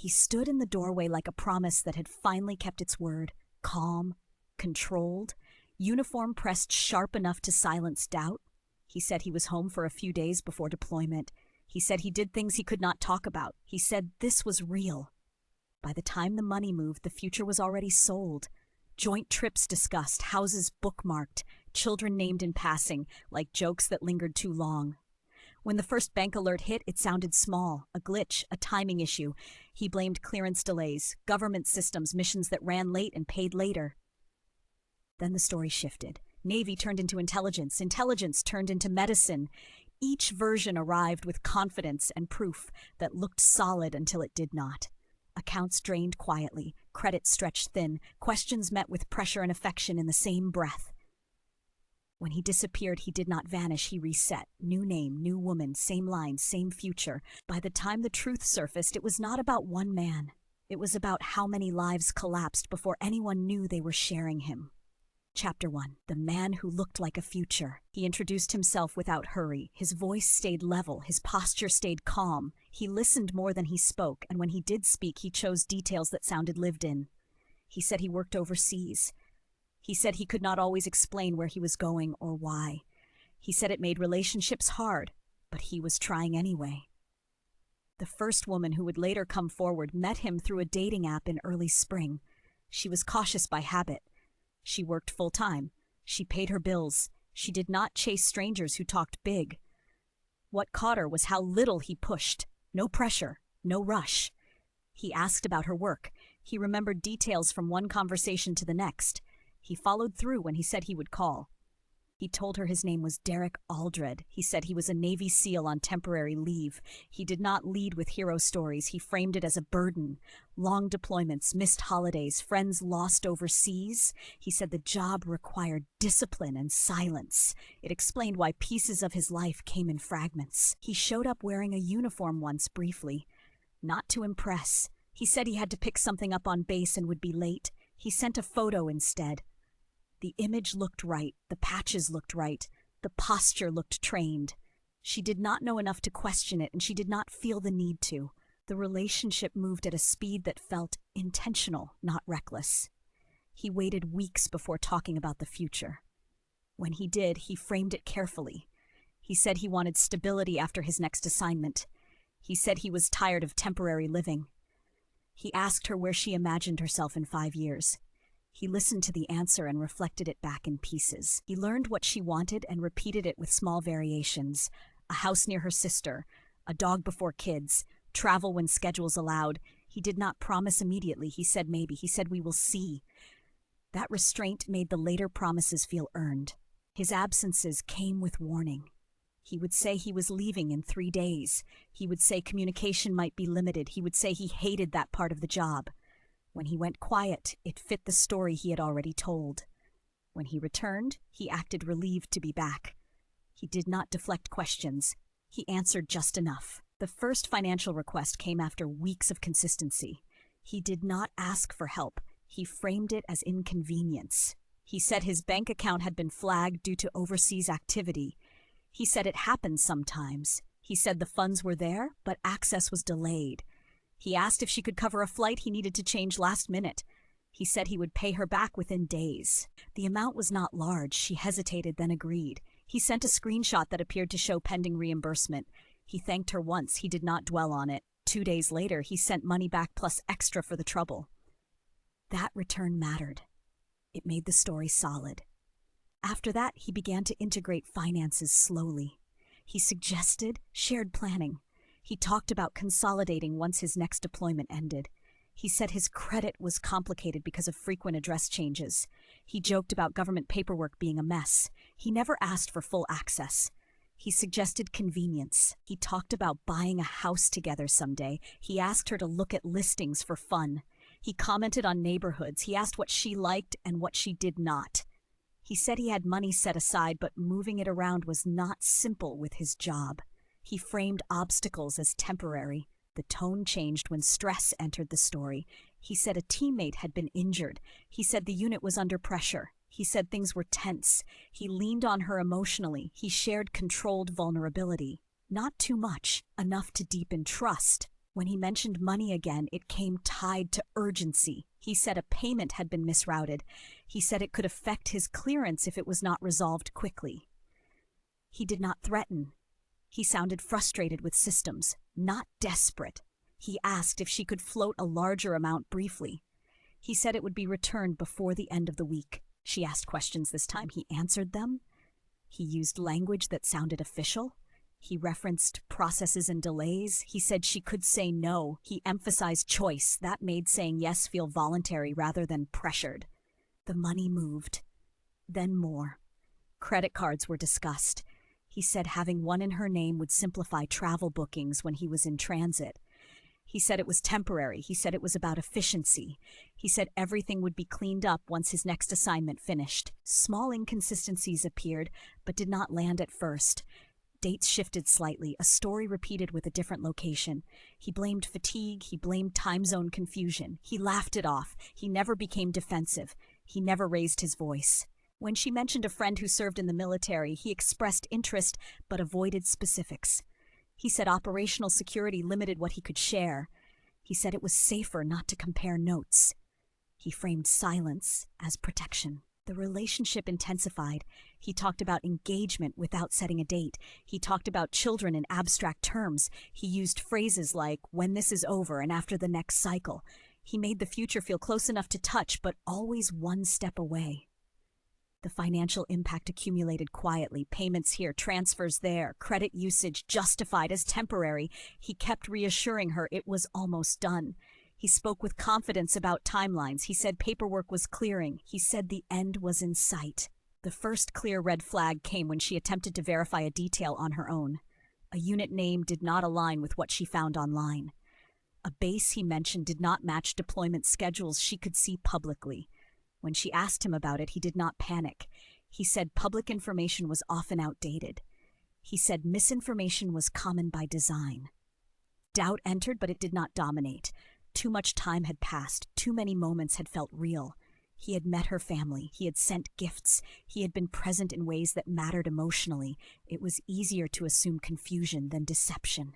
He stood in the doorway like a promise that had finally kept its word, calm, controlled, uniform pressed sharp enough to silence doubt. He said he was home for a few days before deployment. He said he did things he could not talk about. He said this was real. By the time the money moved, the future was already sold. Joint trips discussed, houses bookmarked, children named in passing, like jokes that lingered too long. When the first bank alert hit, it sounded small, a glitch, a timing issue. He blamed clearance delays, government systems, missions that ran late and paid later. Then the story shifted. Navy turned into intelligence. Intelligence turned into medicine. Each version arrived with confidence and proof that looked solid until it did not. Accounts drained quietly, credit stretched thin, questions met with pressure and affection in the same breath. When he disappeared, he did not vanish, he reset. New name, new woman, same line, same future. By the time the truth surfaced, it was not about one man. It was about how many lives collapsed before anyone knew they were sharing him. Chapter 1. The Man Who Looked Like a Future. He introduced himself without hurry. His voice stayed level. His posture stayed calm. He listened more than he spoke, and when he did speak, he chose details that sounded lived in. He said he worked overseas. He said he could not always explain where he was going or why. He said it made relationships hard, but he was trying anyway. The first woman who would later come forward met him through a dating app in early spring. She was cautious by habit. She worked full-time. She paid her bills. She did not chase strangers who talked big. What caught her was how little he pushed. No pressure, no rush. He asked about her work. He remembered details from one conversation to the next. He followed through when he said he would call. He told her his name was Derek Alldred. He said he was a Navy SEAL on temporary leave. He did not lead with hero stories. He framed it as a burden. Long deployments, missed holidays, friends lost overseas. He said the job required discipline and silence. It explained why pieces of his life came in fragments. He showed up wearing a uniform once briefly, not to impress. He said he had to pick something up on base and would be late. He sent a photo instead. The image looked right, the patches looked right, the posture looked trained. She did not know enough to question it, and she did not feel the need to. The relationship moved at a speed that felt intentional, not reckless. He waited weeks before talking about the future. When he did, he framed it carefully. He said he wanted stability after his next assignment. He said he was tired of temporary living. He asked her where she imagined herself in 5 years. He listened to the answer and reflected it back in pieces. He learned what she wanted and repeated it with small variations. A house near her sister, a dog before kids, travel when schedules allowed. He did not promise immediately. He said maybe. He said we will see. That restraint made the later promises feel earned. His absences came with warning. He would say he was leaving in 3 days. He would say communication might be limited. He would say he hated that part of the job. When he went quiet, it fit the story he had already told. When he returned, he acted relieved to be back. He did not deflect questions. He answered just enough. The first financial request came after weeks of consistency. He did not ask for help. He framed it as inconvenience. He said his bank account had been flagged due to overseas activity. He said it happened sometimes. He said the funds were there, but access was delayed. He asked if she could cover a flight he needed to change last minute. He said he would pay her back within days. The amount was not large. She hesitated, then agreed. He sent a screenshot that appeared to show pending reimbursement. He thanked her once. He did not dwell on it. 2 days later, he sent money back plus extra for the trouble. That return mattered. It made the story solid. After that, he began to integrate finances slowly. He suggested shared planning. He talked about consolidating once his next deployment ended. He said his credit was complicated because of frequent address changes. He joked about government paperwork being a mess. He never asked for full access. He suggested convenience. He talked about buying a house together someday. He asked her to look at listings for fun. He commented on neighborhoods. He asked what she liked and what she did not. He said he had money set aside, but moving it around was not simple with his job. He framed obstacles as temporary. The tone changed when stress entered the story. He said a teammate had been injured. He said the unit was under pressure. He said things were tense. He leaned on her emotionally. He shared controlled vulnerability. Not too much, enough to deepen trust. When he mentioned money again, it came tied to urgency. He said a payment had been misrouted. He said it could affect his clearance if it was not resolved quickly. He did not threaten. He sounded frustrated with systems, not desperate. He asked if she could float a larger amount briefly. He said it would be returned before the end of the week. She asked questions this time. He answered them. He used language that sounded official. He referenced processes and delays. He said she could say no. He emphasized choice. That made saying yes feel voluntary rather than pressured. The money moved. Then more. Credit cards were discussed. He said having one in her name would simplify travel bookings when he was in transit. He said it was temporary. He said it was about efficiency. He said everything would be cleaned up once his next assignment finished. Small inconsistencies appeared, but did not land at first. Dates shifted slightly, a story repeated with a different location. He blamed fatigue, he blamed time zone confusion. He laughed it off. He never became defensive. He never raised his voice. When she mentioned a friend who served in the military, he expressed interest but avoided specifics. He said operational security limited what he could share. He said it was safer not to compare notes. He framed silence as protection. The relationship intensified. He talked about engagement without setting a date. He talked about children in abstract terms. He used phrases like, when this is over and after the next cycle. He made the future feel close enough to touch, but always one step away. The financial impact accumulated quietly. Payments here, transfers there, credit usage justified as temporary. He kept reassuring her it was almost done. He spoke with confidence about timelines. He said paperwork was clearing. He said the end was in sight. The first clear red flag came when she attempted to verify a detail on her own. A unit name did not align with what she found online. A base he mentioned did not match deployment schedules she could see publicly. When she asked him about it, he did not panic. He said public information was often outdated. He said misinformation was common by design. Doubt entered, but it did not dominate. Too much time had passed. Too many moments had felt real. He had met her family. He had sent gifts. He had been present in ways that mattered emotionally. It was easier to assume confusion than deception.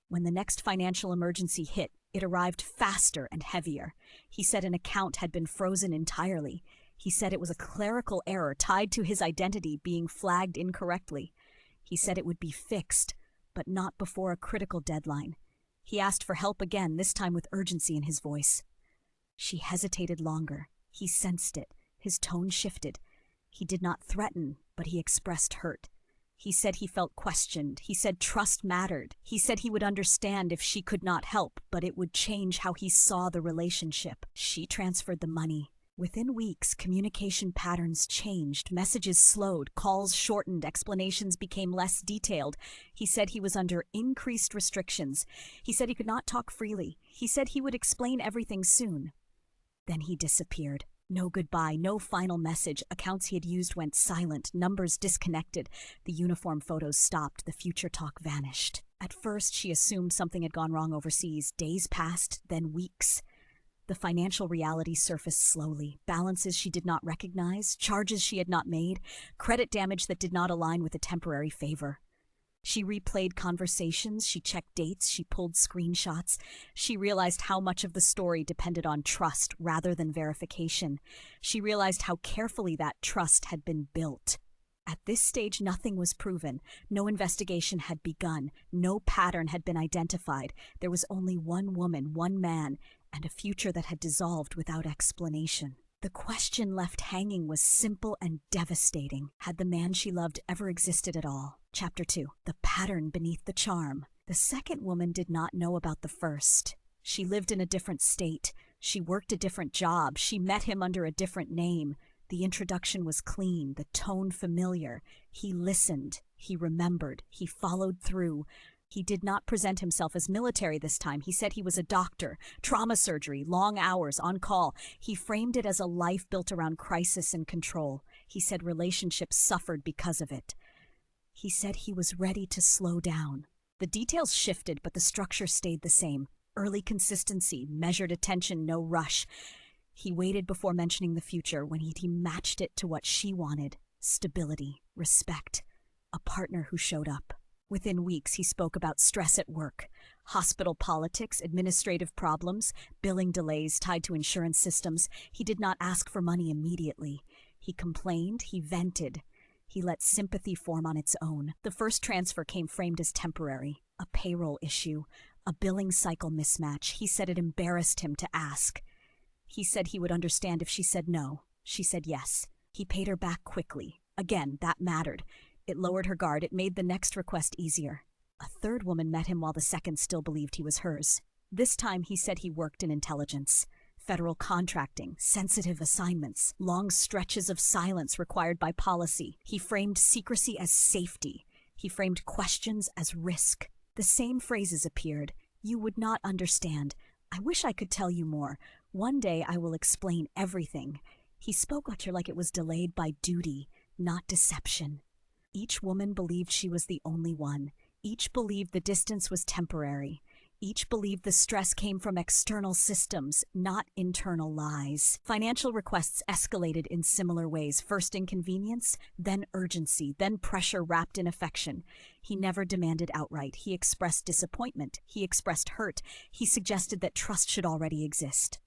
When the next financial emergency hit, it arrived faster and heavier. He said an account had been frozen entirely. He said it was a clerical error tied to his identity being flagged incorrectly. He said it would be fixed, but not before a critical deadline. He asked for help again, this time with urgency in his voice. She hesitated longer. He sensed it. His tone shifted. He did not threaten, but he expressed hurt. He said he felt questioned. He said trust mattered. He said he would understand if she could not help, but it would change how he saw the relationship. She transferred the money. Within weeks, communication patterns changed. Messages slowed, calls shortened, explanations became less detailed. He said he was under increased restrictions. He said he could not talk freely. He said he would explain everything soon. Then he disappeared. No goodbye, no final message. Accounts he had used went silent, numbers disconnected. The uniform photos stopped, the future talk vanished. At first, she assumed something had gone wrong overseas. Days passed, then weeks. The financial reality surfaced slowly. Balances she did not recognize, charges she had not made, credit damage that did not align with a temporary favor. She replayed conversations, she checked dates, she pulled screenshots. She realized how much of the story depended on trust rather than verification. She realized how carefully that trust had been built. At this stage, nothing was proven. No investigation had begun. No pattern had been identified. There was only one woman, one man, and a future that had dissolved without explanation. The question left hanging was simple and devastating. Had the man she loved ever existed at all? Chapter 2. The pattern beneath the charm. The second woman did not know about the first. She lived in a different state. She worked a different job. She met him under a different name. The introduction was clean, the tone familiar. He listened. He remembered. He followed through. He did not present himself as military this time. He said he was a doctor, trauma surgery, long hours, on call. He framed it as a life built around crisis and control. He said relationships suffered because of it. He said he was ready to slow down. The details shifted, but the structure stayed the same. Early consistency, measured attention, no rush. He waited before mentioning the future when he matched it to what she wanted. Stability, respect, a partner who showed up. Within weeks, he spoke about stress at work, hospital politics, administrative problems, billing delays tied to insurance systems. He did not ask for money immediately. He complained, he vented. He let sympathy form on its own. The first transfer came framed as temporary, a payroll issue, a billing cycle mismatch. He said it embarrassed him to ask. He said he would understand if she said no. She said yes. He paid her back quickly. Again, that mattered. It lowered her guard. It made the next request easier. A third woman met him while the second still believed he was hers. This time he said he worked in intelligence. Federal contracting, sensitive assignments, long stretches of silence required by policy. He framed secrecy as safety. He framed questions as risk. The same phrases appeared. You would not understand. I wish I could tell you more. One day I will explain everything. He spoke like it was delayed by duty, not deception. Each woman believed she was the only one. Each believed the distance was temporary. Each believed the stress came from external systems, not internal lies. Financial requests escalated in similar ways, first inconvenience, then urgency, then pressure wrapped in affection. He never demanded outright. He expressed disappointment. He expressed hurt. He suggested that trust should already exist.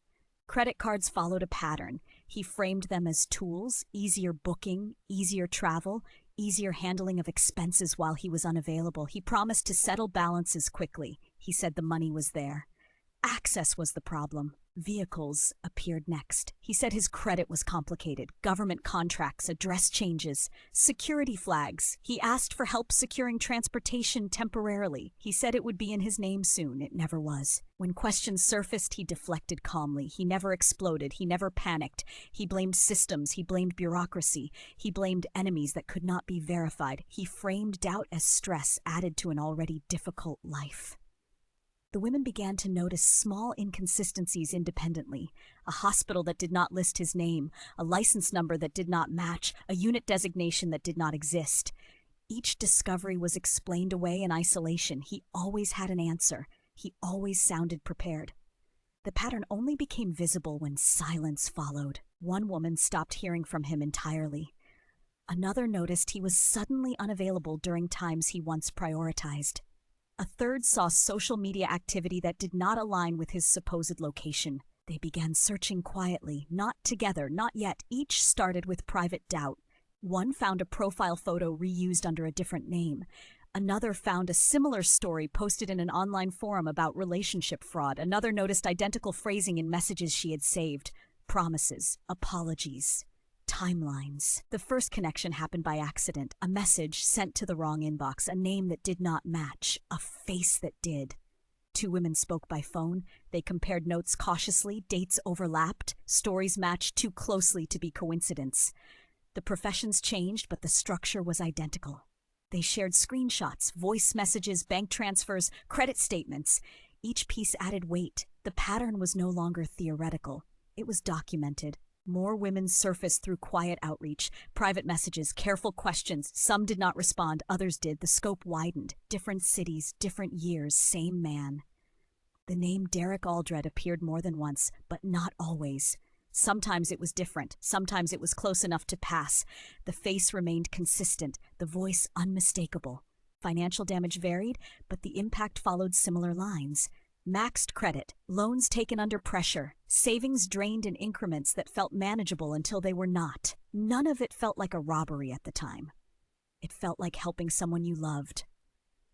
Credit cards followed a pattern. He framed them as tools, easier booking, easier travel, easier handling of expenses while he was unavailable. He promised to settle balances quickly. He said the money was there. Access was the problem. Vehicles appeared next. He said his credit was complicated. Government contracts, address changes, security flags. He asked for help securing transportation temporarily. He said it would be in his name soon. It never was. When questions surfaced, he deflected calmly. He never exploded. He never panicked. He blamed systems. He blamed bureaucracy. He blamed enemies that could not be verified. He framed doubt as stress added to an already difficult life. The women began to notice small inconsistencies independently. A hospital that did not list his name, a license number that did not match, a unit designation that did not exist. Each discovery was explained away in isolation. He always had an answer. He always sounded prepared. The pattern only became visible when silence followed. One woman stopped hearing from him entirely. Another noticed he was suddenly unavailable during times he once prioritized. A third saw social media activity that did not align with his supposed location. They began searching quietly, not together, not yet. Each started with private doubt. One found a profile photo reused under a different name. Another found a similar story posted in an online forum about relationship fraud. Another noticed identical phrasing in messages she had saved. Promises, apologies, timelines. The first connection happened by accident. A message sent to the wrong inbox, a name that did not match, a face that did. Two women spoke by phone. They compared notes cautiously. Dates overlapped. Stories matched too closely to be coincidence. The professions changed, but the structure was identical. They shared screenshots, voice messages, bank transfers, credit statements. Each piece added weight. The pattern was no longer theoretical. It was documented. More women surfaced through quiet outreach, private messages, careful questions. Some did not respond, others did. The scope widened. Different cities, different years, same man. The name Derek Alldred appeared more than once, but not always. Sometimes it was different. Sometimes it was close enough to pass. The face remained consistent, the voice unmistakable. Financial damage varied, but the impact followed similar lines. Maxed credit, loans taken under pressure, savings drained in increments that felt manageable until they were not. None of it felt like a robbery at the time. It felt like helping someone you loved.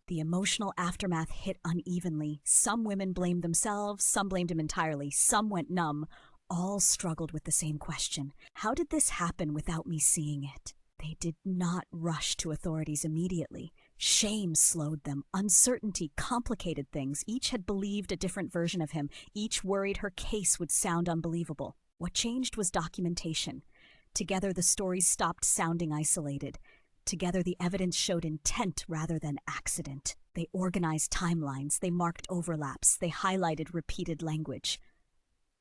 The emotional aftermath hit unevenly. Some women blamed themselves, some blamed him entirely, some went numb. All struggled with the same question. How did this happen without me seeing it? They did not rush to authorities immediately. Shame slowed them. Uncertainty complicated things. Each had believed a different version of him. Each worried her case would sound unbelievable. What changed was documentation. Together, the stories stopped sounding isolated. Together, the evidence showed intent rather than accident. They organized timelines. They marked overlaps. They highlighted repeated language.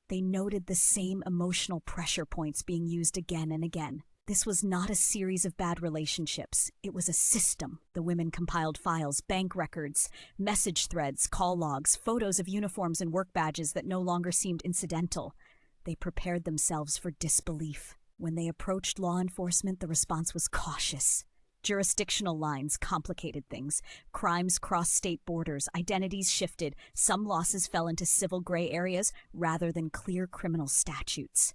They noted the same emotional pressure points being used again and again. This was not a series of bad relationships. It was a system. The women compiled files, bank records, message threads, call logs, photos of uniforms and work badges that no longer seemed incidental. They prepared themselves for disbelief. When they approached law enforcement, the response was cautious. Jurisdictional lines complicated things. Crimes crossed state borders, identities shifted, some losses fell into civil gray areas rather than clear criminal statutes.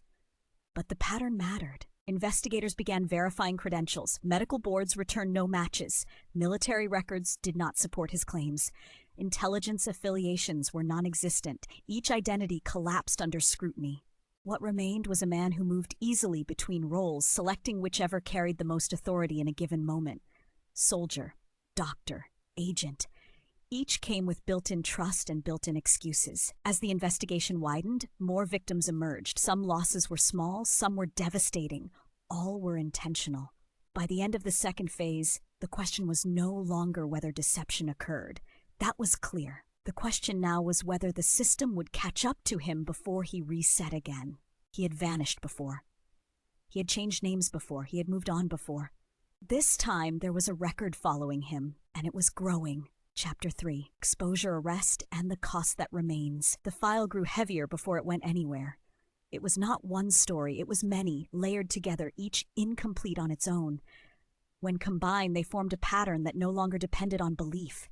But the pattern mattered. Investigators began verifying credentials. Medical boards returned no matches. Military records did not support his claims. Intelligence affiliations were non-existent. Each identity collapsed under scrutiny. What remained was a man who moved easily between roles, selecting whichever carried the most authority in a given moment. Soldier, doctor, agent. Each came with built-in trust and built-in excuses. As the investigation widened, more victims emerged. Some losses were small, some were devastating. All were intentional. By the end of the second phase, the question was no longer whether deception occurred. That was clear. The question now was whether the system would catch up to him before he reset again. He had vanished before. He had changed names before. He had moved on before. This time, there was a record following him, and it was growing. Chapter 3, Exposure, Arrest, and the Cost That Remains. The file grew heavier before it went anywhere. It was not one story, it was many, layered together, each incomplete on its own. When combined, they formed a pattern that no longer depended on belief.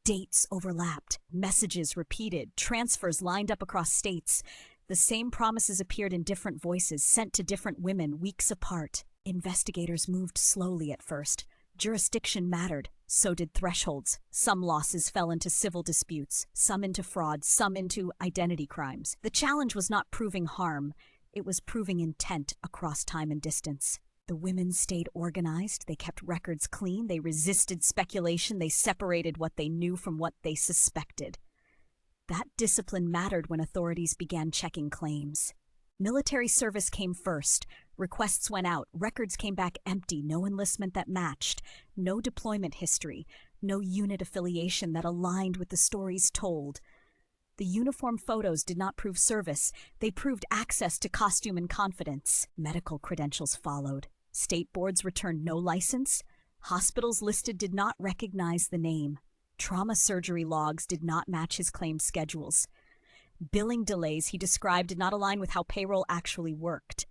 Dates overlapped, messages repeated, transfers lined up across states. The same promises appeared in different voices, sent to different women, weeks apart. Investigators moved slowly at first. Jurisdiction mattered, so did thresholds. Some losses fell into civil disputes, some into fraud, some into identity crimes. The challenge was not proving harm, it was proving intent across time and distance. The women stayed organized, they kept records clean, they resisted speculation, they separated what they knew from what they suspected. That discipline mattered when authorities began checking claims. Military service came first. Requests went out, records came back empty, no enlistment that matched, no deployment history, no unit affiliation that aligned with the stories told. The uniform photos did not prove service, they proved access to costume and confidence. Medical credentials followed. State boards returned no license. Hospitals listed did not recognize the name. Trauma surgery logs did not match his claimed schedules. Billing delays he described did not align with how payroll actually worked.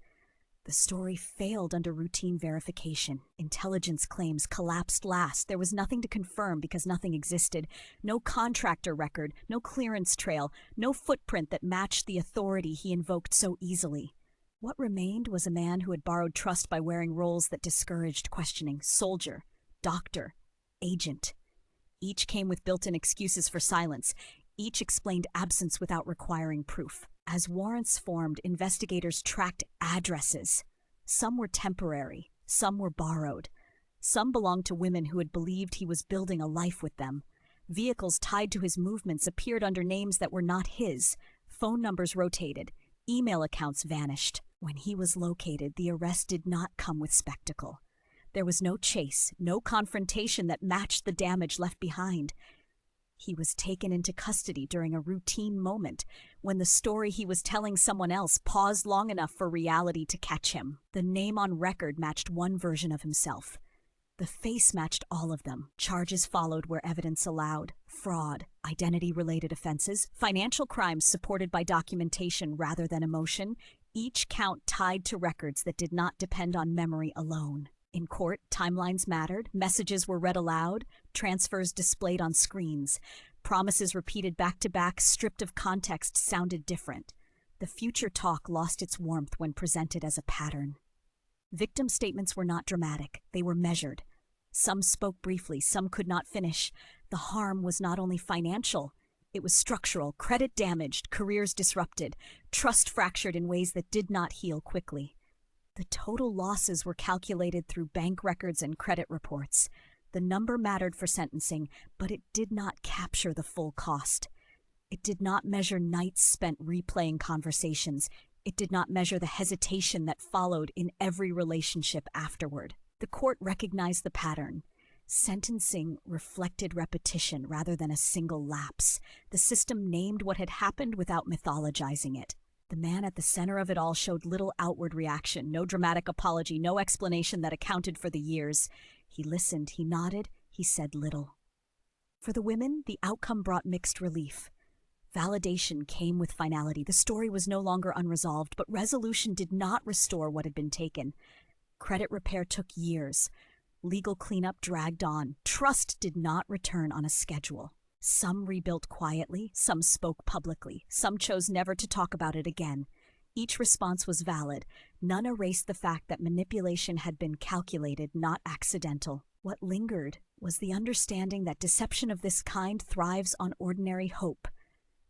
The story failed under routine verification. Intelligence claims collapsed last. There was nothing to confirm because nothing existed. No contractor record, no clearance trail, no footprint that matched the authority he invoked so easily. What remained was a man who had borrowed trust by wearing roles that discouraged questioning. Soldier, doctor, agent. Each came with built-in excuses for silence. Each explained absence without requiring proof. As warrants formed, investigators tracked addresses. Some were temporary, some were borrowed. Some belonged to women who had believed he was building a life with them. Vehicles tied to his movements appeared under names that were not his. Phone numbers rotated. Email accounts vanished. When he was located, the arrest did not come with spectacle. There was no chase, no confrontation that matched the damage left behind. He was taken into custody during a routine moment when the story he was telling someone else paused long enough for reality to catch him. The name on record matched one version of himself. The face matched all of them. Charges followed where evidence allowed. Fraud, identity-related offenses, financial crimes supported by documentation rather than emotion, each count tied to records that did not depend on memory alone. In court, timelines mattered, messages were read aloud, transfers displayed on screens. Promises repeated back-to-back, stripped of context, sounded different. The future talk lost its warmth when presented as a pattern. Victim statements were not dramatic, they were measured. Some spoke briefly, some could not finish. The harm was not only financial, it was structural, credit damaged, careers disrupted, trust fractured in ways that did not heal quickly. The total losses were calculated through bank records and credit reports. The number mattered for sentencing, but it did not capture the full cost. It did not measure nights spent replaying conversations. It did not measure the hesitation that followed in every relationship afterward. The court recognized the pattern. Sentencing reflected repetition rather than a single lapse. The system named what had happened without mythologizing it. The man at the center of it all showed little outward reaction, no dramatic apology, no explanation that accounted for the years. He listened, he nodded, he said little. For the women, the outcome brought mixed relief. Validation came with finality. The story was no longer unresolved, but resolution did not restore what had been taken. Credit repair took years. Legal cleanup dragged on. Trust did not return on a schedule. Some rebuilt quietly, some spoke publicly, some chose never to talk about it again. Each response was valid. None erased the fact that manipulation had been calculated, not accidental. What lingered was the understanding that deception of this kind thrives on ordinary hope,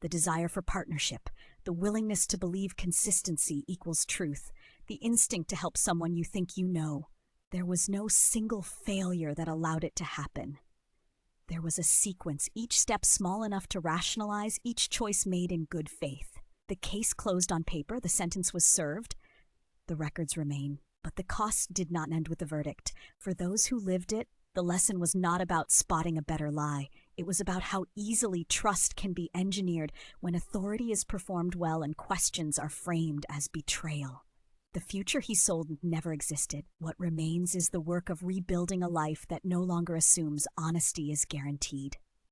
the desire for partnership, the willingness to believe consistency equals truth, the instinct to help someone you think you know. There was no single failure that allowed it to happen. There was a sequence, each step small enough to rationalize, each choice made in good faith. The case closed on paper, the sentence was served. The records remain. But the cost did not end with the verdict. For those who lived it, the lesson was not about spotting a better lie. It was about how easily trust can be engineered when authority is performed well and questions are framed as betrayal. The future he sold never existed. What remains is the work of rebuilding a life that no longer assumes honesty is guaranteed.